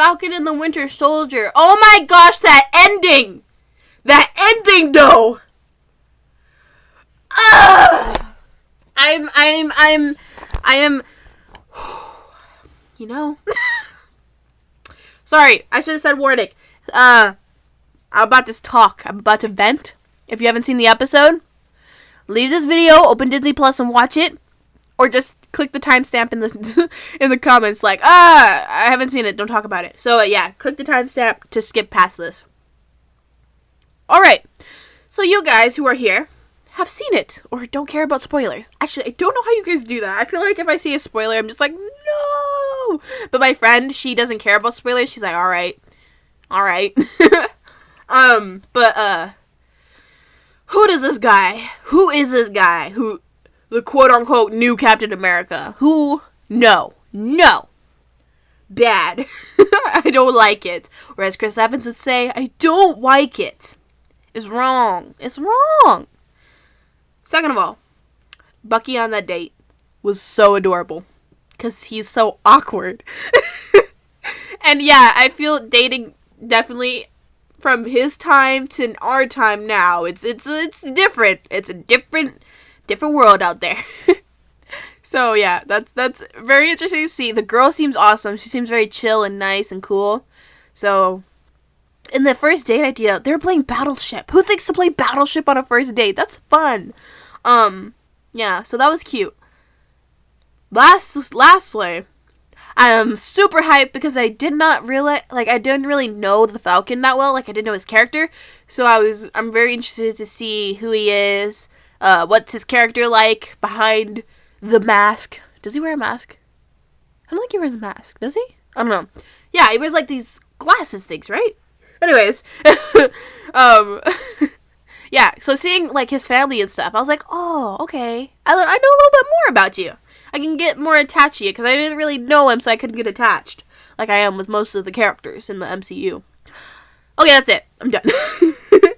Falcon and the Winter Soldier. Oh my gosh, that ending! That ending, though! Ugh! I am, you know. Sorry, I should have said warning. I'm about to talk. I'm about to vent. If you haven't seen the episode, leave this video, open Disney Plus and watch it. Or just click the timestamp in the in the comments like, I haven't seen it, don't talk about it. So yeah, click the timestamp to skip past this. Alright, so you guys who are here have seen it, or don't care about spoilers. Actually, I don't know how you guys do that. I feel like if I see a spoiler, I'm just like, no! But my friend, she doesn't care about spoilers. She's like, alright. Who is this guy? Who, the quote-unquote new Captain America? Who? No. Bad. I don't like it. Or as Chris Evans would say, I don't like it. It's wrong. Second of all, Bucky on that date was so adorable. Because he's so awkward. And yeah, I feel dating definitely from his time to our time now. It's different. It's a different world out there. So yeah, that's very interesting to see. The girl seems awesome. She seems very chill and nice and cool. So in the first date idea, they're playing Battleship. Who thinks to play Battleship on a first date? That's fun. Yeah, so that was cute. Lastly, I am super hyped because I did not realize, I didn't really know the Falcon that well. I didn't know his character. So I'm very interested to see who he is, what's his character like behind the mask. Does he wear a mask? I don't think he wears a mask. Does he? I don't know. Yeah, he wears these glasses things, right? Anyways, yeah, so seeing his family and stuff, I was like, oh, okay. I know a little bit more about you. I can get more attached to you because I didn't really know him, so I couldn't get attached like I am with most of the characters in the MCU. Okay, that's it. I'm done. Okay.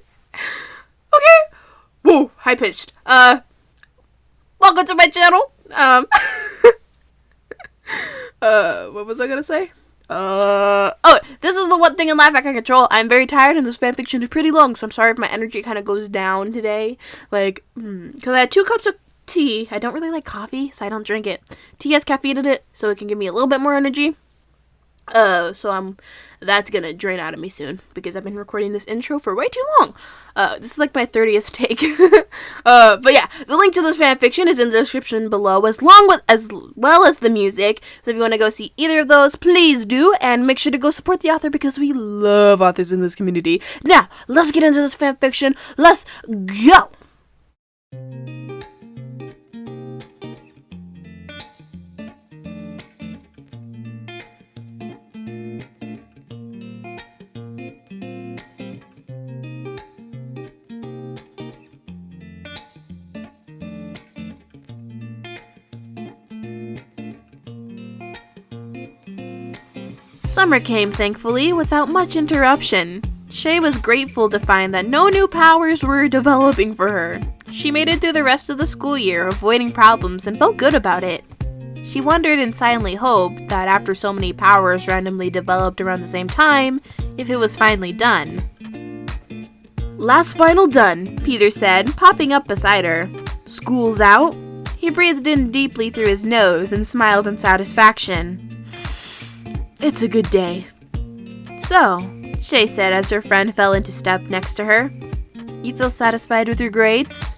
Whoa, high pitched. Welcome to my channel. What was I gonna say? Oh, this is the one thing in life I can control. I'm very tired and this fanfiction is pretty long, so I'm sorry if my energy kind of goes down today. Because I had 2 cups of tea. I don't really like coffee, so I don't drink it. Tea has caffeine in it, so it can give me a little bit more energy. That's gonna drain out of me soon, because I've been recording this intro for way too long. This is my 30th take. But yeah, the link to this fanfiction is in the description below, as well as the music. So if you want to go see either of those, please do, and make sure to go support the author, because we love authors in this community. Now, let's get into this fanfiction. Let's go! Summer came, thankfully, without much interruption. Shay was grateful to find that no new powers were developing for her. She made it through the rest of the school year, avoiding problems, and felt good about it. She wondered and silently hoped that after so many powers randomly developed around the same time, if it was finally done. Last final done, Peter said, popping up beside her. School's out? He breathed in deeply through his nose and smiled in satisfaction. It's a good day. So, Shay said as her friend fell into step next to her. You feel satisfied with your grades?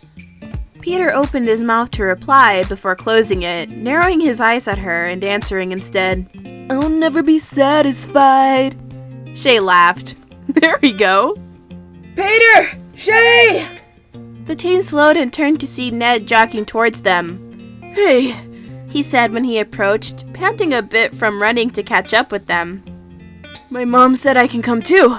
Peter opened his mouth to reply before closing it, narrowing his eyes at her and answering instead, I'll never be satisfied. Shay laughed. There we go. Peter! Shay! The teen slowed and turned to see Ned jogging towards them. Hey, he said when he approached, panting a bit from running to catch up with them. My mom said I can come too.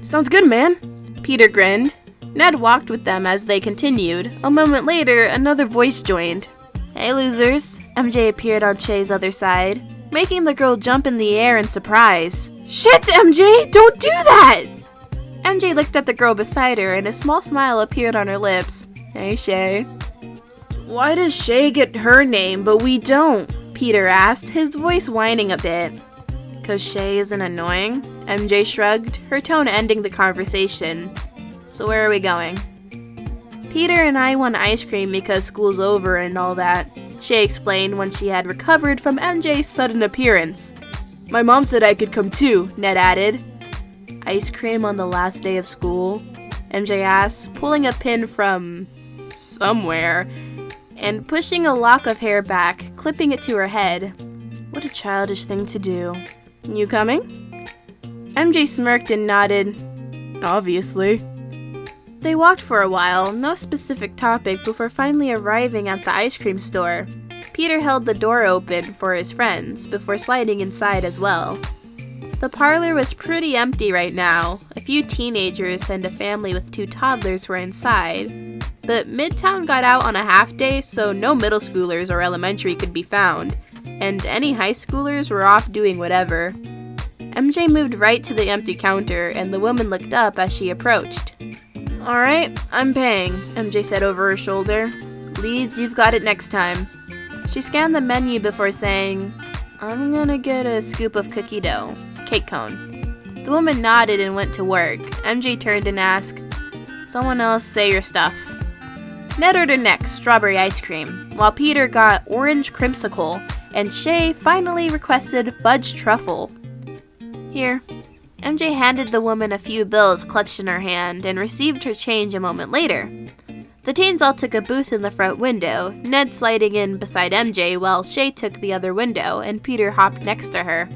Sounds good, man. Peter grinned. Ned walked with them as they continued. A moment later, another voice joined. Hey, losers. MJ appeared on Shay's other side, making the girl jump in the air in surprise. Shit, MJ! Don't do that! MJ looked at the girl beside her and a small smile appeared on her lips. Hey, Shay. Why does Shay get her name, but we don't? Peter asked, his voice whining a bit. because Shay isn't annoying? MJ shrugged, her tone ending the conversation. So where are we going? Peter and I want ice cream because school's over and all that, Shay explained when she had recovered from MJ's sudden appearance. My mom said I could come too, Ned added. Ice cream on the last day of school? MJ asked, pulling a pin from somewhere and pushing a lock of hair back, clipping it to her head. What a childish thing to do. You coming? MJ smirked and nodded. Obviously. They walked for a while, no specific topic, before finally arriving at the ice cream store. Peter held the door open for his friends, before sliding inside as well. The parlor was pretty empty right now. A few teenagers and a family with 2 toddlers were inside. But Midtown got out on a half day, so no middle schoolers or elementary could be found, and any high schoolers were off doing whatever. MJ moved right to the empty counter, and the woman looked up as she approached. Alright, I'm paying, MJ said over her shoulder. Leeds, you've got it next time. She scanned the menu before saying, I'm gonna get a scoop of cookie dough, cake cone. The woman nodded and went to work. MJ turned and asked, Someone else say your stuff. Ned ordered next strawberry ice cream, while Peter got orange creamsicle, and Shay finally requested fudge truffle. Here. MJ handed the woman a few bills clutched in her hand and received her change a moment later. The teens all took a booth in the front window, Ned sliding in beside MJ while Shay took the other window and Peter hopped next to her.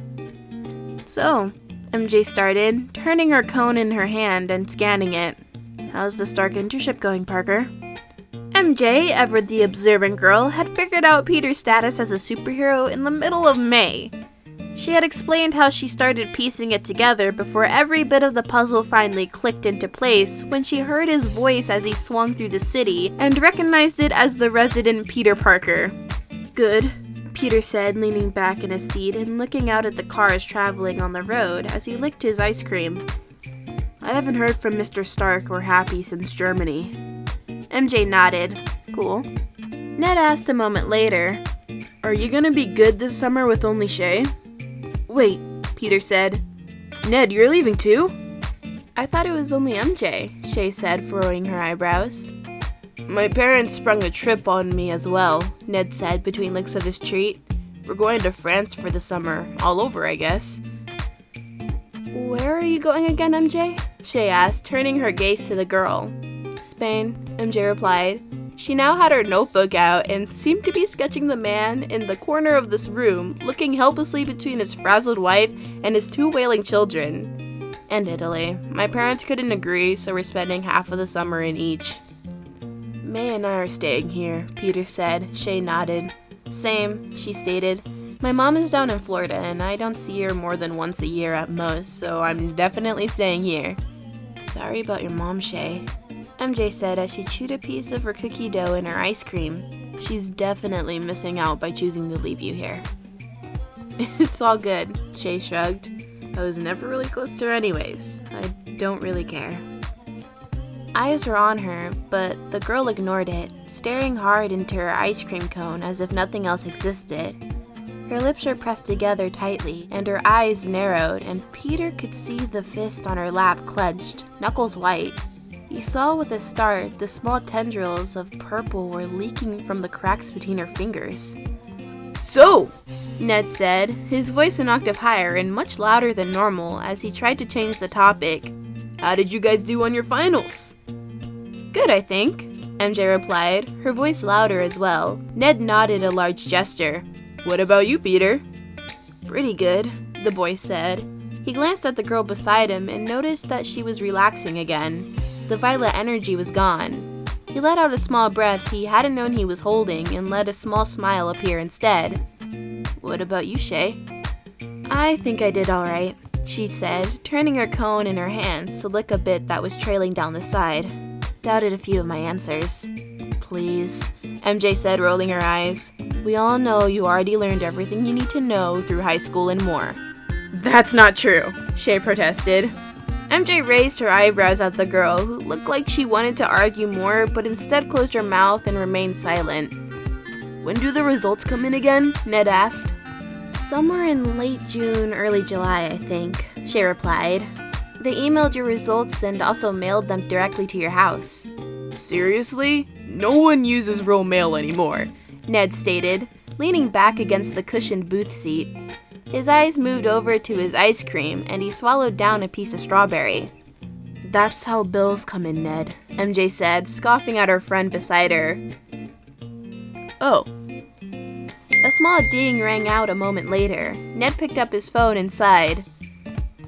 So, MJ started, turning her cone in her hand and scanning it. How's the Stark internship going, Parker? MJ, ever the observant girl, had figured out Peter's status as a superhero in the middle of May. She had explained how she started piecing it together before every bit of the puzzle finally clicked into place when she heard his voice as he swung through the city and recognized it as the resident Peter Parker. Good, Peter said, leaning back in his seat and looking out at the cars traveling on the road as he licked his ice cream. I haven't heard from Mr. Stark or Happy since Germany. MJ nodded. Cool. Ned asked a moment later, Are you gonna be good this summer with only Shay? Wait, Peter said. Ned, you're leaving too? I thought it was only MJ, Shay said, furrowing her eyebrows. My parents sprung a trip on me as well, Ned said between licks of his treat. We're going to France for the summer, all over, I guess. Where are you going again, MJ? Shay asked, turning her gaze to the girl. Spain, MJ replied. She now had her notebook out and seemed to be sketching the man in the corner of this room, looking helplessly between his frazzled wife and his 2 wailing children. And Italy. My parents couldn't agree, so we're spending half of the summer in each. May and I are staying here, Peter said. Shay nodded. Same, she stated. My mom is down in Florida, and I don't see her more than once a year at most, so I'm definitely staying here. Sorry about your mom, Shay, MJ said as she chewed a piece of her cookie dough in her ice cream. She's definitely missing out by choosing to leave you here. It's all good, Shay shrugged. I was never really close to her anyways. I don't really care. Eyes were on her, but the girl ignored it, staring hard into her ice cream cone as if nothing else existed. Her lips were pressed together tightly, and her eyes narrowed, and Peter could see the fist on her lap clenched, knuckles white. He saw with a start the small tendrils of purple were leaking from the cracks between her fingers. So, Ned said, his voice an octave higher and much louder than normal as he tried to change the topic. How did you guys do on your finals? Good, I think, MJ replied, her voice louder as well. Ned nodded a large gesture. What about you, Peter? Pretty good, the boy said. He glanced at the girl beside him and noticed that she was relaxing again. The violet energy was gone. He let out a small breath he hadn't known he was holding and let a small smile appear instead. What about you, Shay? I think I did alright, she said, turning her cone in her hands to lick a bit that was trailing down the side. Doubted a few of my answers. Please, MJ said, rolling her eyes. We all know you already learned everything you need to know through high school and more. That's not true, Shay protested. MJ raised her eyebrows at the girl, who looked like she wanted to argue more, but instead closed her mouth and remained silent. When do the results come in again? Ned asked. Somewhere in late June, early July, I think, Shay replied. They emailed your results and also mailed them directly to your house. Seriously? No one uses real mail anymore, Ned stated, leaning back against the cushioned booth seat. His eyes moved over to his ice cream and he swallowed down a piece of strawberry. That's how bills come in, Ned, MJ said, scoffing at her friend beside her. Oh. A small ding rang out a moment later. Ned picked up his phone and sighed.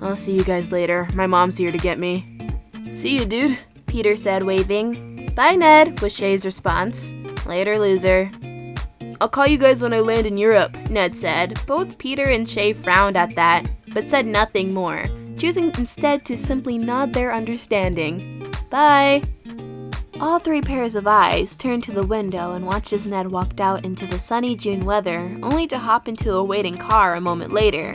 I'll see you guys later. My mom's here to get me. See you, dude, Peter said, waving. Bye, Ned, was Shay's response. Later, loser. I'll call you guys when I land in Europe, Ned said. Both Peter and Shay frowned at that, but said nothing more, choosing instead to simply nod their understanding. Bye. All three pairs of eyes turned to the window and watched as Ned walked out into the sunny June weather, only to hop into a waiting car a moment later.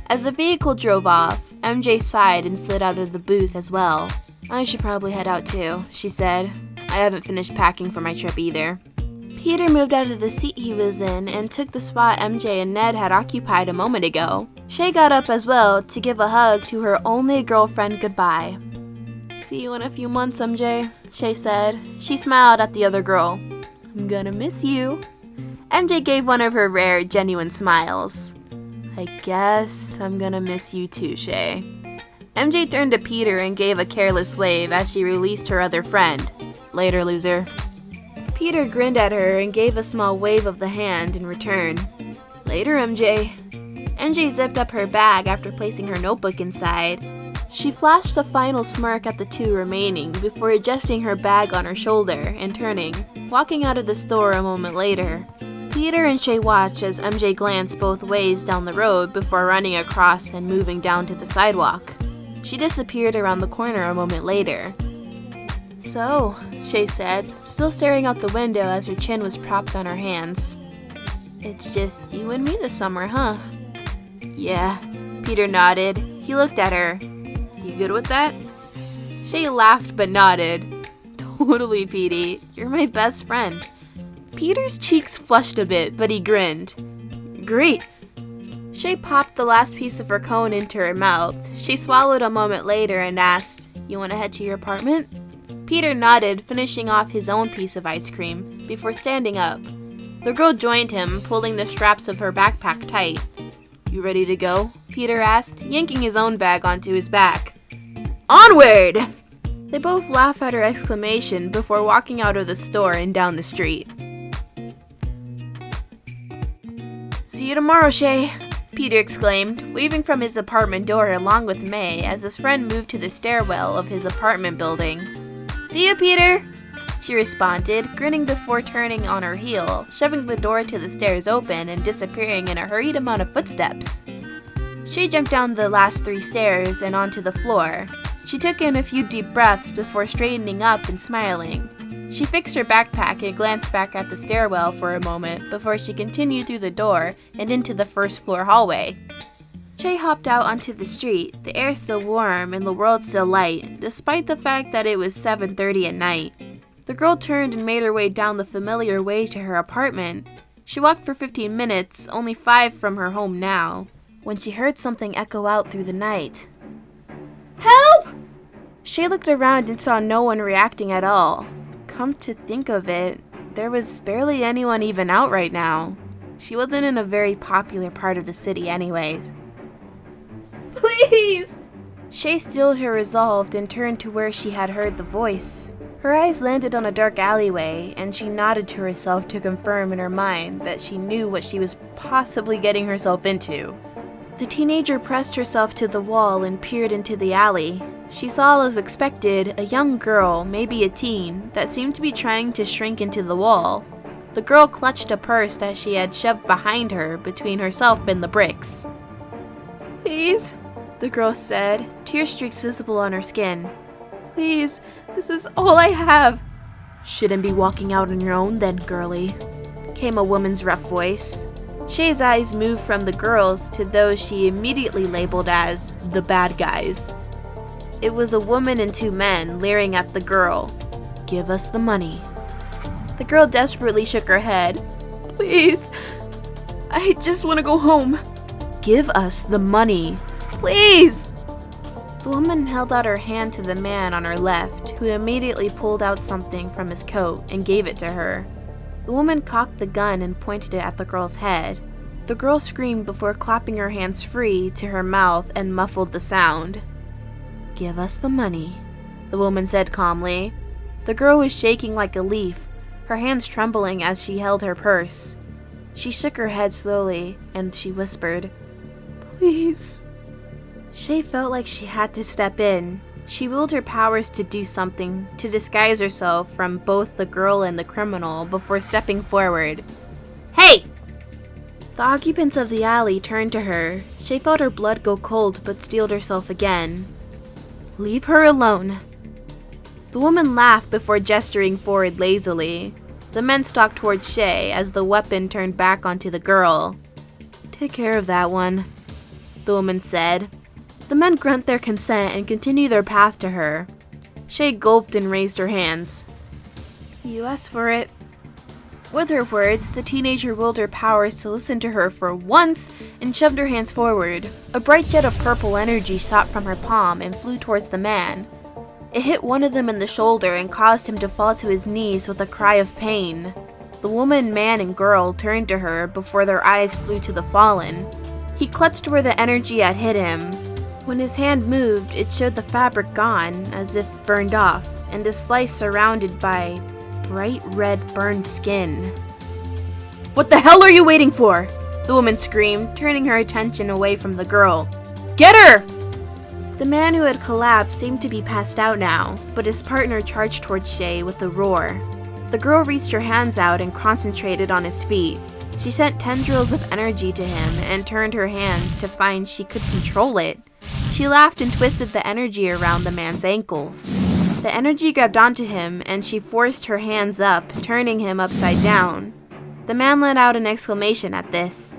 As the vehicle drove off, MJ sighed and slid out of the booth as well. I should probably head out too, she said. I haven't finished packing for my trip either. Peter moved out of the seat he was in and took the spot MJ and Ned had occupied a moment ago. Shay got up as well to give a hug to her only girlfriend goodbye. See you in a few months, MJ, Shay said. She smiled at the other girl. I'm gonna miss you. MJ gave one of her rare, genuine smiles. I guess I'm gonna miss you too, Shay. MJ turned to Peter and gave a careless wave as she released her other friend. Later, loser. Peter grinned at her and gave a small wave of the hand in return. Later, MJ. MJ zipped up her bag after placing her notebook inside. She flashed a final smirk at the two remaining before adjusting her bag on her shoulder and turning, walking out of the store a moment later. Peter and Shay watched as MJ glanced both ways down the road before running across and moving down to the sidewalk. She disappeared around the corner a moment later. So, Shay said, still staring out the window as her chin was propped on her hands. It's just you and me this summer, huh? Yeah, Peter nodded. He looked at her. You good with that? Shay laughed but nodded. Totally, Petey. You're my best friend. Peter's cheeks flushed a bit, but he grinned. Great. Shay popped the last piece of her cone into her mouth. She swallowed a moment later and asked, You want to head to your apartment? Peter nodded, finishing off his own piece of ice cream, before standing up. The girl joined him, pulling the straps of her backpack tight. You ready to go? Peter asked, yanking his own bag onto his back. Onward! They both laughed at her exclamation before walking out of the store and down the street. See you tomorrow, Shay, Peter exclaimed, waving from his apartment door along with May as his friend moved to the stairwell of his apartment building. See you, Peter, she responded, grinning before turning on her heel, shoving the door to the stairs open and disappearing in a hurried amount of footsteps. She jumped down the last 3 stairs and onto the floor. She took in a few deep breaths before straightening up and smiling. She fixed her backpack and glanced back at the stairwell for a moment before she continued through the door and into the first floor hallway. Shay hopped out onto the street, the air still warm and the world still light, despite the fact that it was 7:30 at night. The girl turned and made her way down the familiar way to her apartment. She walked for 15 minutes, only 5 from her home now, when she heard something echo out through the night. Help! Shay looked around and saw no one reacting at all. Come to think of it, there was barely anyone even out right now. She wasn't in a very popular part of the city anyways. Please! Shay steeled her resolve and turned to where she had heard the voice. Her eyes landed on a dark alleyway, and she nodded to herself to confirm in her mind that she knew what she was possibly getting herself into. The teenager pressed herself to the wall and peered into the alley. She saw, as expected, a young girl, maybe a teen, that seemed to be trying to shrink into the wall. The girl clutched a purse that she had shoved behind her between herself and the bricks. Please, the girl said, tear streaks visible on her skin. Please, this is all I have. Shouldn't be walking out on your own then, girlie, came a woman's rough voice. Shay's eyes moved from the girls to those she immediately labeled as the bad guys. It was a woman and 2 men leering at the girl. Give us the money. The girl desperately shook her head. Please, I just want to go home. Give us the money. Please! The woman held out her hand to the man on her left, who immediately pulled out something from his coat and gave it to her. The woman cocked the gun and pointed it at the girl's head. The girl screamed before clapping her hands free to her mouth and muffled the sound. Give us the money, the woman said calmly. The girl was shaking like a leaf, her hands trembling as she held her purse. She shook her head slowly, and she whispered, "Please." Shay felt like she had to step in. She willed her powers to do something, to disguise herself from both the girl and the criminal before stepping forward. "Hey!" The occupants of the alley turned to her. Shay felt her blood go cold but steeled herself again. "Leave her alone." The woman laughed before gesturing forward lazily. The men stalked towards Shay as the weapon turned back onto the girl. "Take care of that one," the woman said. The men grunt their consent and continue their path to her. Shay gulped and raised her hands. "You asked for it." With her words, the teenager willed her powers to listen to her for once and shoved her hands forward. A bright jet of purple energy shot from her palm and flew towards the man. It hit one of them in the shoulder and caused him to fall to his knees with a cry of pain. The woman, man, and girl turned to her before their eyes flew to the fallen. He clutched where the energy had hit him. When his hand moved, it showed the fabric gone, as if burned off, and a slice surrounded by bright red burned skin. "What the hell are you waiting for?" the woman screamed, turning her attention away from the girl. "Get her!" The man who had collapsed seemed to be passed out now, but his partner charged towards Shay with a roar. The girl reached her hands out and concentrated on his feet. She sent tendrils of energy to him and turned her hands to find she could control it. She laughed and twisted the energy around the man's ankles. The energy grabbed onto him and she forced her hands up, turning him upside down. The man let out an exclamation at this.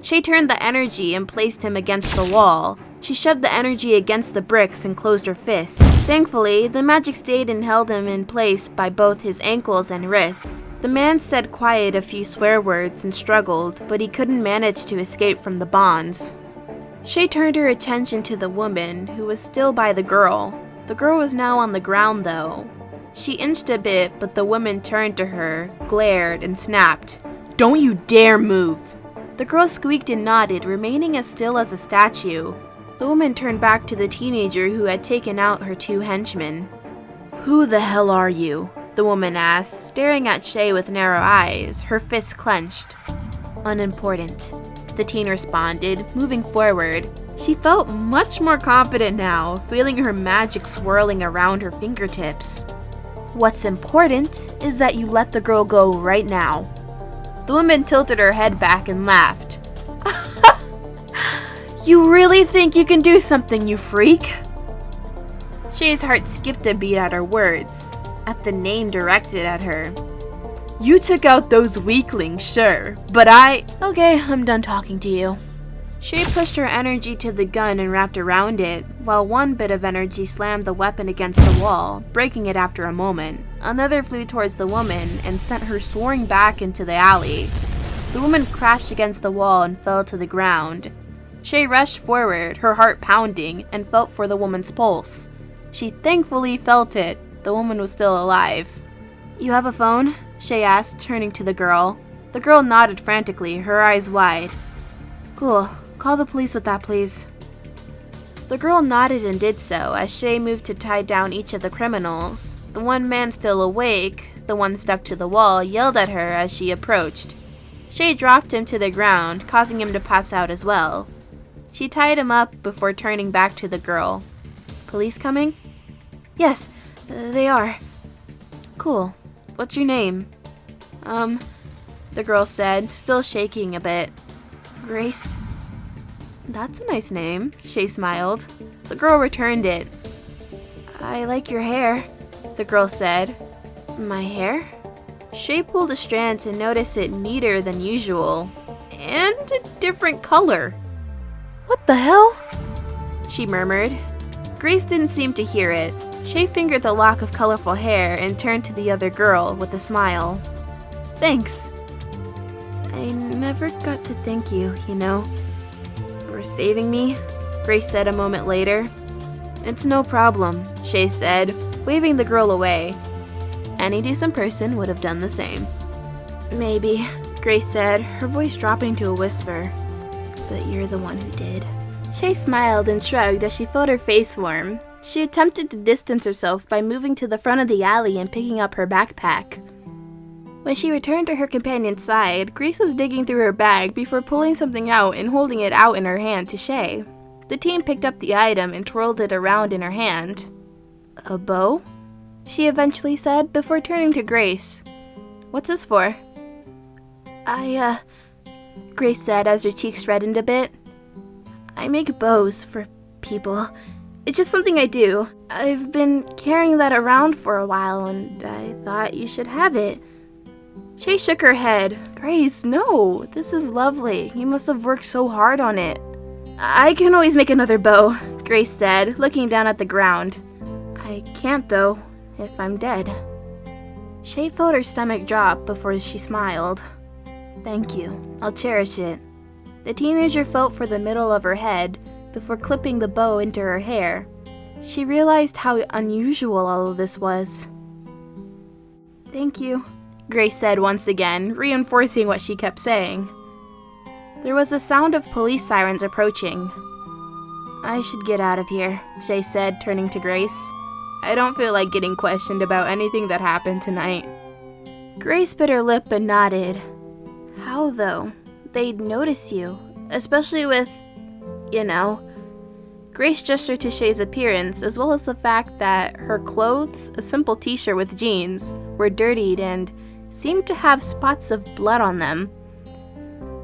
Shay turned the energy and placed him against the wall. She shoved the energy against the bricks and closed her fists. Thankfully, the magic stayed and held him in place by both his ankles and wrists. The man said quiet a few swear words and struggled, but he couldn't manage to escape from the bonds. Shay turned her attention to the woman, who was still by the girl. The girl was now on the ground, though. She inched a bit, but the woman turned to her, glared, and snapped, "Don't you dare move!" The girl squeaked and nodded, remaining as still as a statue. The woman turned back to the teenager who had taken out her two henchmen. "Who the hell are you?" the woman asked, staring at Shay with narrow eyes, her fists clenched. "Unimportant," the teen responded, moving forward. She felt much more confident now, feeling her magic swirling around her fingertips. "What's important is that you let the girl go right now." The woman tilted her head back and laughed. "You really think you can do something, you freak?" Shay's heart skipped a beat at her words, at the name directed at her. "You took out those weaklings, sure, but Okay, I'm done talking to you." Shay pushed her energy to the gun and wrapped around it, while one bit of energy slammed the weapon against the wall, breaking it after a moment. Another flew towards the woman and sent her soaring back into the alley. The woman crashed against the wall and fell to the ground. Shay rushed forward, her heart pounding, and felt for the woman's pulse. She thankfully felt it. The woman was still alive. "You have a phone?" Shay asked, turning to the girl. The girl nodded frantically, her eyes wide. "Cool. Call the police with that, please." The girl nodded and did so as Shay moved to tie down each of the criminals. The one man still awake, the one stuck to the wall, yelled at her as she approached. Shay dropped him to the ground, causing him to pass out as well. She tied him up before turning back to the girl. "Police coming?" "Yes, they are." "Cool. What's your name?" The girl said, still shaking a bit. "Grace." "That's a nice name," Shay smiled. The girl returned it. "I like your hair," the girl said. "My hair?" Shay pulled a strand to notice it neater than usual. And a different color. "What the hell?" she murmured. Grace didn't seem to hear it. Shay fingered the lock of colorful hair and turned to the other girl with a smile. "Thanks." "I never got to thank you, you know." saving me, Grace said a moment later. It's no problem, Shay said, waving the girl away. Any decent person would have done the same. Maybe, Grace said, her voice dropping to a whisper. But you're the one who did. Shay smiled and shrugged as she felt her face warm. She attempted to distance herself by moving to the front of the alley and picking up her backpack. When she returned to her companion's side, Grace was digging through her bag before pulling something out and holding it out in her hand to Shay. The teen picked up the item and twirled it around in her hand. A bow? She eventually said before turning to Grace. What's this for? Grace said as her cheeks reddened a bit. I make bows for people. It's just something I do. I've been carrying that around for a while and I thought you should have it. Shay shook her head. Grace, no, this is lovely. You must have worked so hard on it. I can always make another bow, Grace said, looking down at the ground. I can't though, if I'm dead. Shay felt her stomach drop before she smiled. Thank you. I'll cherish it. The teenager felt for the middle of her head before clipping the bow into her hair. She realized how unusual all of this was. Thank you, Grace said once again, reinforcing what she kept saying. There was a sound of police sirens approaching. I should get out of here, Shay said, turning to Grace. I don't feel like getting questioned about anything that happened tonight. Grace bit her lip and nodded. How, though? They'd notice you, especially with, Grace gestured to Shay's appearance, as well as the fact that her clothes, a simple t-shirt with jeans, were dirtied and seemed to have spots of blood on them.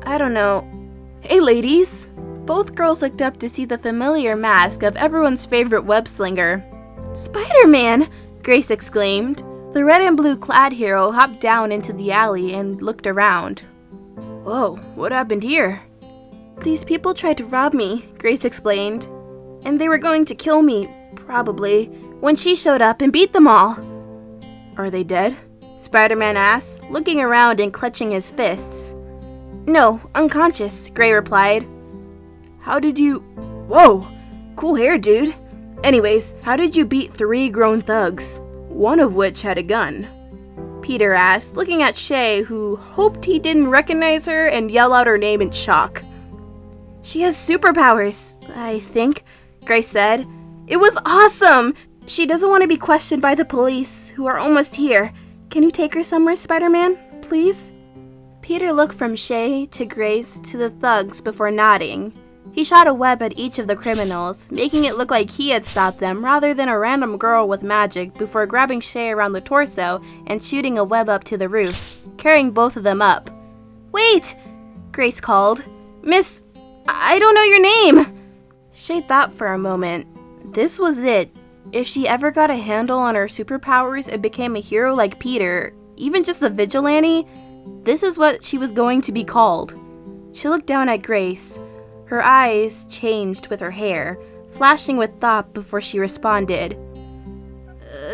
I don't know. Hey, ladies! Both girls looked up to see the familiar mask of everyone's favorite web-slinger. Spider-Man! Grace exclaimed. The red and blue clad hero hopped down into the alley and looked around. Whoa, what happened here? These people tried to rob me, Grace explained. And they were going to kill me, probably, when she showed up and beat them all. Are they dead? Spider-Man asked, looking around and clutching his fists. No, unconscious, Gray replied. How did you... Whoa, cool hair, dude. Anyways, how did you beat 3 grown thugs, one of which had a gun? Peter asked, looking at Shay, who hoped he didn't recognize her and yell out her name in shock. She has superpowers, I think, Grace said. It was awesome! She doesn't want to be questioned by the police, who are almost here. Can you take her somewhere, Spider-Man, please? Peter looked from Shay to Grace to the thugs before nodding. He shot a web at each of the criminals, making it look like he had stopped them rather than a random girl with magic before grabbing Shay around the torso and shooting a web up to the roof, carrying both of them up. Wait! Grace called. Miss, I don't know your name! Shay thought for a moment. This was it. If she ever got a handle on her superpowers and became a hero like Peter, even just a vigilante, this is what she was going to be called. She looked down at Grace. Her eyes changed with her hair, flashing with thought before she responded.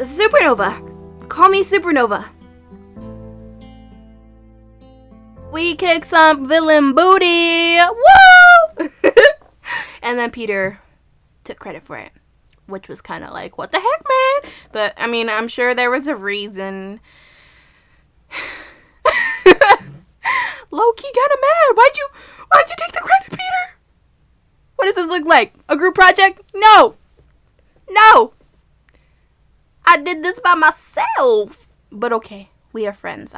Supernova! Call me Supernova! We kick some villain booty! Woo! And then Peter took credit for it, which was kind of like, what the heck, man? But, I mean, I'm sure there was a reason. Low-key kinda mad. Why'd you take the credit, Peter? What does this look like? A group project? No! No! I did this by myself. But okay, we are friends.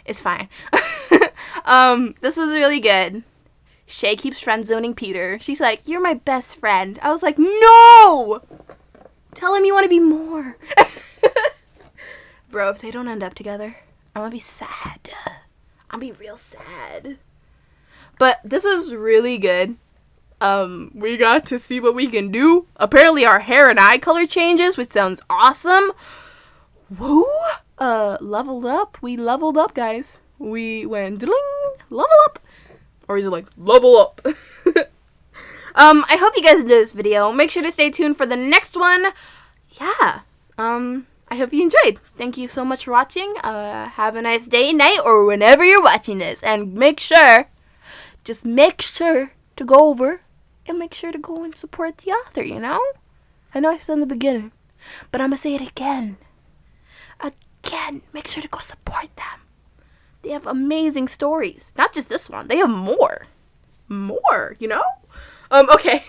It's fine. This was really good. Shay keeps friend-zoning Peter. She's like, you're my best friend. I was like, no! Tell him you want to be more. Bro, if they don't end up together, I'm gonna be sad. I'll be real sad. But this was really good. We got to see what we can do. Apparently our hair and eye color changes, which sounds awesome. Woo! Leveled up. We leveled up, guys. We went ding, level up. Or is it like, level up? I hope you guys enjoyed this video. Make sure to stay tuned for the next one. Yeah. I hope you enjoyed. Thank you so much for watching. Have a nice day, night, or whenever you're watching this. And make sure, just make sure to go over and make sure to go and support the author, you know? I know I said in the beginning, but I'm gonna say it again. Again, make sure to go support them. They have amazing stories. Not just this one, they have more. More, you know? Okay.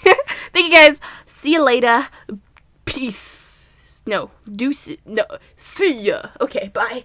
Thank you guys. See you later. Peace. No, deuces. No, see ya. Okay, bye.